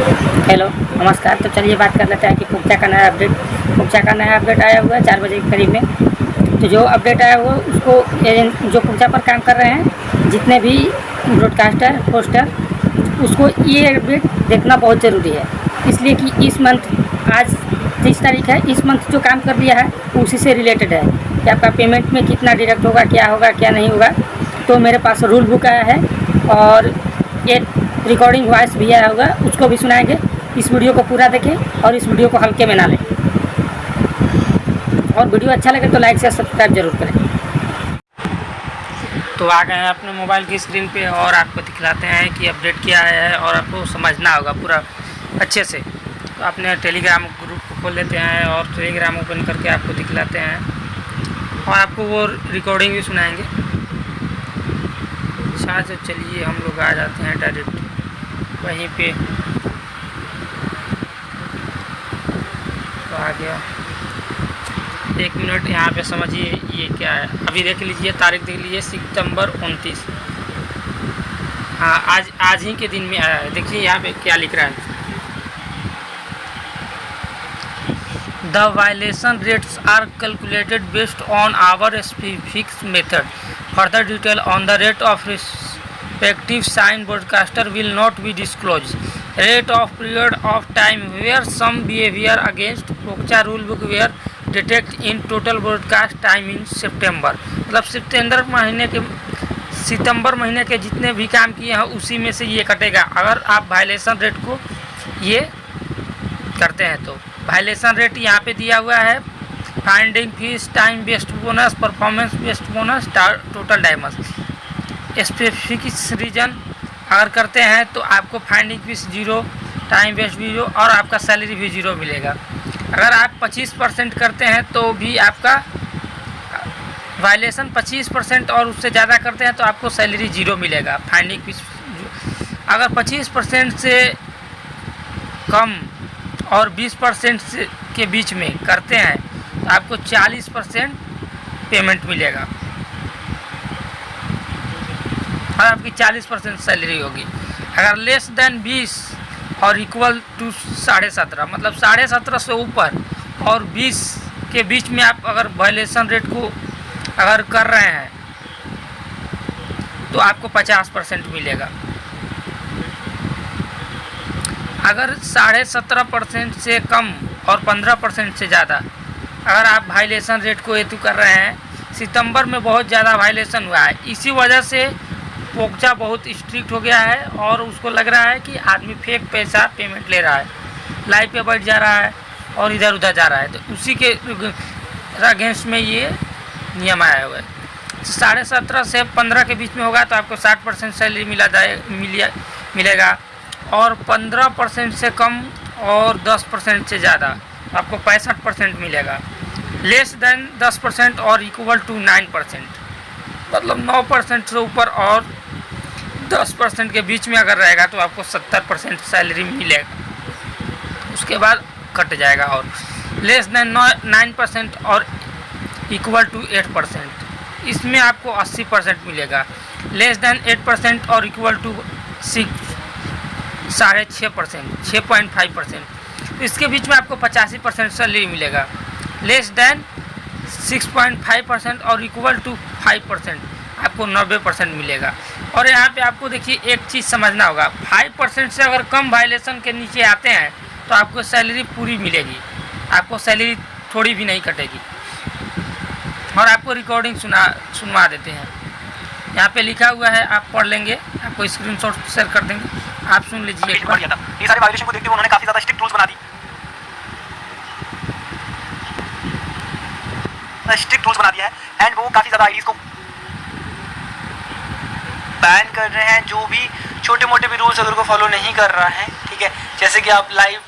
Hello नमस्कार। तो चलिए बात कर लेते हैं कि पुक्चा का नया अपडेट आया हुआ है 4 बजे के करीब में। तो जो अपडेट आया हुआ उसको जो पुक्चा पर काम कर रहे हैं जितने भी ब्रॉडकास्टर पोस्टर, उसको ये अपडेट देखना बहुत ज़रूरी है, इसलिए कि इस मंथ आज 30 तारीख है। इस मंथ जो काम कर दिया है उसी से रिलेटेड है कि आपका पेमेंट में कितना डिडक्ट होगा, क्या होगा क्या नहीं होगा। तो मेरे पास रूल बुक आया है और एक रिकॉर्डिंग वॉइस भी आया होगा, उसको भी सुनाएंगे। इस वीडियो को पूरा देखें और इस वीडियो को हल्के में ना लें, और वीडियो अच्छा लगे तो लाइक से सब्सक्राइब जरूर करें। तो आ गए हैं अपने मोबाइल की स्क्रीन पे और आपको दिखलाते हैं कि अपडेट क्या है, और आपको समझना होगा पूरा अच्छे से। तो अपने टेलीग्राम ग्रुप को खोल लेते हैं और टेलीग्राम ओपन करके आपको दिखलाते हैं और आपको वो रिकॉर्डिंग भी सुनाएंगे। तो चलिए हम लोग आ जाते हैं डायरेक्ट वहीं पे। तो आ गया, 1 मिनट यहाँ पे समझिए ये क्या है। अभी देख लीजिए, तारीख देख लीजिए, सितंबर 29। हाँ, आज ही के दिन में आया है। देखिए यहाँ पे क्या लिख रहा है, the violation rates are calculated based on our specific method. Further detail on the rate of respective sign broadcaster will not be disclosed. Rate of period of time where some behavior against POCTA rule book were detected in total broadcast time in September। मतलब सितंबर महीने के जितने भी काम किए हैं उसी में से ये कटेगा अगर आप वायलेशन रेट को ये करते हैं। तो वायलेशन रेट यहाँ पे दिया हुआ है, finding fees, time based bonus, performance based bonus, total damage. Specific reason अगर करते हैं तो आपको फाइंडिंग फीस 0, टाइम वेस्ट 0 और आपका सैलरी भी 0 मिलेगा। अगर आप 25% करते हैं तो भी आपका वायलेशन 25% और उससे ज़्यादा करते हैं तो आपको सैलरी 0 मिलेगा, फाइंडिंग फीस। अगर 25% से कम और 20% के बीच में करते हैं तो आपको 40% पेमेंट मिलेगा और आपकी 40% सैलरी होगी। अगर लेस देन 20 और इक्वल टू 17.5, मतलब 17.5 से ऊपर और 20 के बीच में आप अगर वायलेशन रेट को अगर कर रहे हैं तो आपको 50% मिलेगा। अगर 17.5% से कम और 15% से ज़्यादा अगर आप वायलेशन रेट को हेतु कर रहे हैं, सितंबर में बहुत ज़्यादा वायलेशन हुआ है, इसी वजह से पोक्चा बहुत स्ट्रिक्ट हो गया है और उसको लग रहा है कि आदमी फेक पैसा पेमेंट ले रहा है, लाइव पे बैठ जा रहा है और इधर उधर जा रहा है। तो उसी के अगेंस्ट में ये नियम आया हुआ है। 17.5 से 15 के बीच में होगा तो आपको 60% सैलरी मिलेगा और 15% से कम और 10% से ज़्यादा आपको 65% मिलेगा। लेस देन 10% और इक्वल टू 9%, मतलब 9% से ऊपर और 10% के बीच में अगर रहेगा तो आपको 70% सैलरी मिलेगा, उसके बाद कट जाएगा। और लेस देन 9% और इक्वल टू 8%, इसमें आपको 80% मिलेगा। लेस देन 8% और इक्वल टू 6.5%, इसके बीच में आपको 85% सैलरी मिलेगा। लेस देन 6.5% और इक्वल टू 5% आपको 90% मिलेगा। और यहाँ पे आपको देखिए एक चीज़ समझना होगा, 5% से अगर कम वायलेशन के नीचे आते हैं तो आपको सैलरी पूरी मिलेगी, आपको सैलरी थोड़ी भी नहीं कटेगी। और आपको रिकॉर्डिंग सुनवा देते हैं, यहाँ पे लिखा हुआ है, आप पढ़ लेंगे, आपको स्क्रीनशॉट शेयर कर देंगे, आप सुन लीजिए। ये सारे वायलेशन को देखते हुए उन्होंने काफ़ी ज़्यादा स्ट्रिक्ट रूल्स बना दी, है एंड वो काफ़ी ज़्यादा आईडीज़ को बैन कर रहे हैं। जो भी छोटे मोटे भी रूल्स अगर को फॉलो नहीं कर रहा है, ठीक है, जैसे कि आप लाइव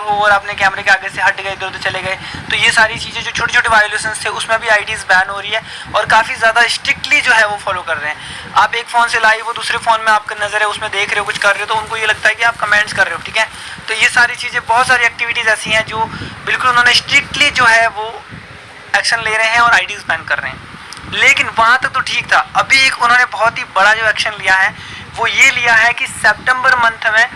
हो और आपने कैमरे के आगे से हट गए, इधर उधर चले गए, तो ये सारी चीज़ें जो छोटे छोटे वायलेशन थे उसमें भी आईडीज़ बैन हो रही है और काफ़ी ज़्यादा स्ट्रिक्टली जो है वो फॉलो कर रहे हैं। आप एक फ़ोन से लाइव हो, दूसरे फ़ोन में आपका नज़र है, उसमें देख रहे हो, कुछ कर रहे हो, तो उनको ये लगता है कि आप कमेंट्स कर रहे हो, ठीक है। तो ये सारी चीज़ें, बहुत सारी एक्टिविटीज़ ऐसी हैं जो बिल्कुल उन्होंने स्ट्रिक्टली जो है वो एक्शन ले रहे हैं और आईडीज़ बैन कर रहे हैं। लेकिन वहाँ तक तो ठीक था। अभी एक उन्होंने बहुत ही बड़ा जो एक्शन लिया है वो ये लिया है कि सितंबर मंथ में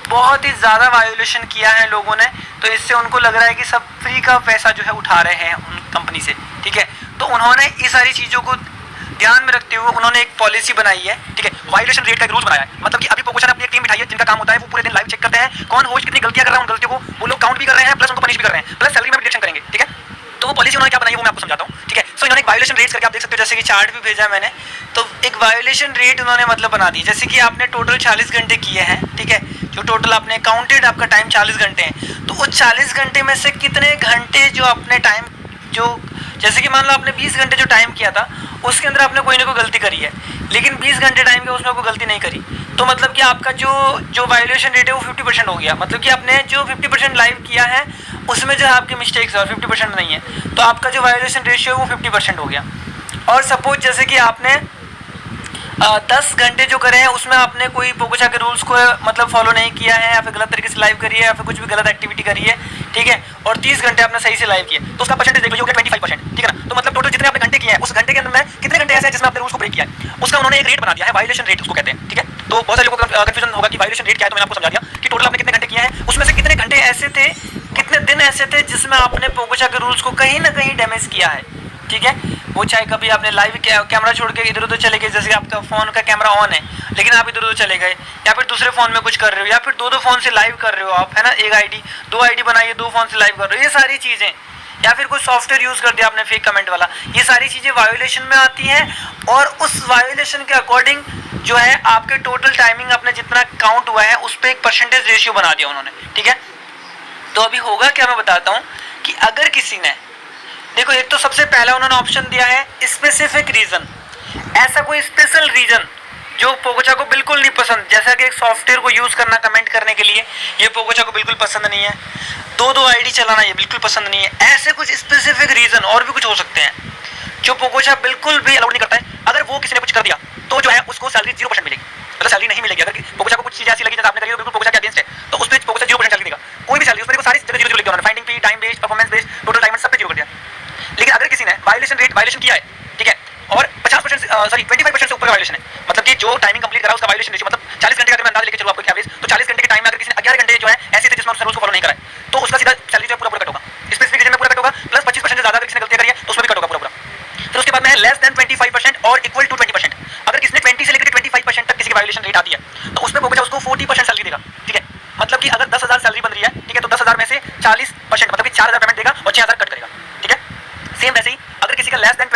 बहुत ही ज़्यादा वायोलेशन किया है लोगों ने, तो इससे उनको लग रहा है कि सब फ्री का पैसा जो है उठा रहे हैं उन कंपनी से, ठीक है। तो उन्होंने ये सारी चीज़ों को ध्यान में रखते हुए उन्होंने एक पॉलिसी बनाई है, ठीक है, वायोलेशन रेट का एक रूल बनाया है। मतलब कि अभी पोकोचा ने अपनी एक टीम बिठाई है जिनका काम होता है वो पूरे दिन लाइव चेक करते हैं कौन होस्ट कितनी गलतियां कर रहा है, उन गलतियों को वो लोग काउंट भी कर रहे हैं, प्लस उनको पनिश भी कर रहे हैं, प्लस सैलरी में रिडक्शन करेंगे, ठीक है। तो वो पॉलिसी उन्होंने क्या बनाई है वो मैं आपको समझाता हूँ, ठीक है। सो इन्होंने एक वायोलेशन रेट करके आप देख सकते हो, जैसे कि चार्ट भी भेजा है मैंने, तो एक वायोलेशन रेट उन्होंने मतलब बना दी। जैसे कि आपने टोटल 40 घंटे किए हैं, ठीक है, जो टोटल आपने काउंटेड आपका टाइम 40 घंटे हैं, तो उस 40 घंटे में से कितने घंटे जो अपने टाइम जो जैसे कि मान लो आपने 20 घंटे जो टाइम किया था उसके अंदर आपने कोई ना कोई गलती करी है, लेकिन 20 घंटे टाइम के उसमें कोई गलती नहीं करी, तो मतलब कि आपका जो वायोलेशन रेट है वो 50% हो गया। मतलब कि आपने जो 50% लाइव किया है उसमें जो आपकी मिस्टेक्स है और 50% नहीं है, तो आपका जो वायोलेशन रेशियो है वो 50% हो गया। और सपोज जैसे कि आपने 10 घंटे जो करे हैं उसमें आपने कोई पोकोचा के रूल्स को मतलब फॉलो नहीं किया है या फिर गलत तरीके से लाइव करी है या फिर कुछ भी गलत एक्टिविटी करी है, ठीक है, और 30 घंटे आपने सही से लाइव किए, तो उसका परसेंटेज देख लीजिए 25%, ठीक है ना। तो मतलब टोटल जितने आपने घंटे किए हैं उस घंटे के अंदर में कितने घंटे ऐसे हैं जिसमें आपने रूल्स को ब्रेक किया है, उसका उन्होंने एक रेट बना दिया है, वायोलेशन रेट उसको कहते हैं, ठीक है। तो बहुत सारे लोगों को कंफ्यूजन होगा कि वायोलेशन रेट क्या है, तो मैंने आपको समझा दिया कि टोटल आपने कितने घंटे किए हैं, उसमें से कितने घंटे ऐसे थे, कितने दिन ऐसे थे जिसमें आपने पोकोचा के रूल्स को कहीं ना कहीं डैमेज किया है, ठीक है। वो चाहे कभी आपने लाइव कैमरा छोड़ के इधर उधर चले गए, जैसे आपका फ़ोन का कैमरा ऑन है लेकिन आप इधर उधर चले गए, या फिर दूसरे फ़ोन में कुछ कर रहे हो, या फिर दो फ़ोन से लाइव कर रहे हो आप, है ना, एक आईडी 2 आईडी बनाइए 2 फ़ोन से लाइव कर रहे हो, ये सारी चीज़ें, या फिर कोई सॉफ्टवेयर यूज़ कर दिया आपने फेक कमेंट वाला, ये सारी चीज़ें वायोलेशन में आती हैं। और उस वायोलेशन के अकॉर्डिंग जो है आपके टोटल टाइमिंग अपने जितना काउंट हुआ है उस पर एक परसेंटेज रेशियो बना दिया उन्होंने, ठीक है। तो अभी होगा क्या मैं बताता हूँ कि अगर किसी ने देखो, एक तो सबसे पहला उन्होंने ऑप्शन दिया है स्पेसिफिक रीजन, ऐसा कोई स्पेशल रीजन जो पोकोचा को बिल्कुल नहीं पसंद, जैसा कि एक सॉफ्टवेयर को यूज करना कमेंट करने के लिए ये पोकोचा को बिल्कुल पसंद नहीं है, 2 आईडी चलाना ये बिल्कुल पसंद नहीं है, ऐसे कुछ स्पेसिफिक रीजन और भी कुछ हो सकते हैं जो पोकोचा बिल्कुल भी अलाउड नहीं करता है। अगर वो किसी ने कुछ कर दिया तो जो है उसको सैलरी 0% मिलेगी, मतलब सैलरी नहीं मिलेगी। अगर पोकोचा को कुछ चीज ऐसी लगी जैसे आपने करी तो बिल्कुल पोकोचा के अगेंस्ट है, तो उस पर पोकोचा 0% सैलरी देगा, कोई भी सैलरी उसमें सारी जगह 0 लिख दिया उन्होंने, finding fee, time based, performance based, total time सब पे 0 कर दिया। लेकिन अगर किसी ने वायोलेशन किया है, ठीक है, और 25% से ऊपर का वायोलेशन है, मतलब कि जो टाइमिंग कंप्लीट करा उसका वायोलेशन रेशियो, मतलब 40 घंटे का अगर मैं अंदाजा लेके चलो आपको एवरेज, तो 40 घंटे के टाइम में अगर किसी ने 11 घंटे जो है ऐसे थे जिसमें उसने रूल्स को फॉलो नहीं करा है, तो उसका सीधा सैलरी जो है पूरा कट होगा, स्पेसिफिक रीजन में पूरा कट होगा, प्लस 25% से ज्यादा अगर किसी ने गलतियां करी है तो उसमें भी कट होगा पूरा। फिर उसके बाद में है लेस देन 25% और इक्वल टू 20%। अगर किसी ने 20 से लेकर 25% तक किसी की वायोलेशन रेट आती है तो उसमें पोकोचा उसको 40% सैलरी देगा, ठीक है। मतलब कि अगर 10,000 सैलरी बन रही है, ठीक है, तो 10,000 में से 40% मतलब कि 4,000 पेमेंट देगा और 6,000 कट करेगा, ठीक है। सेम वैसे ही अगर किसी का लेस देन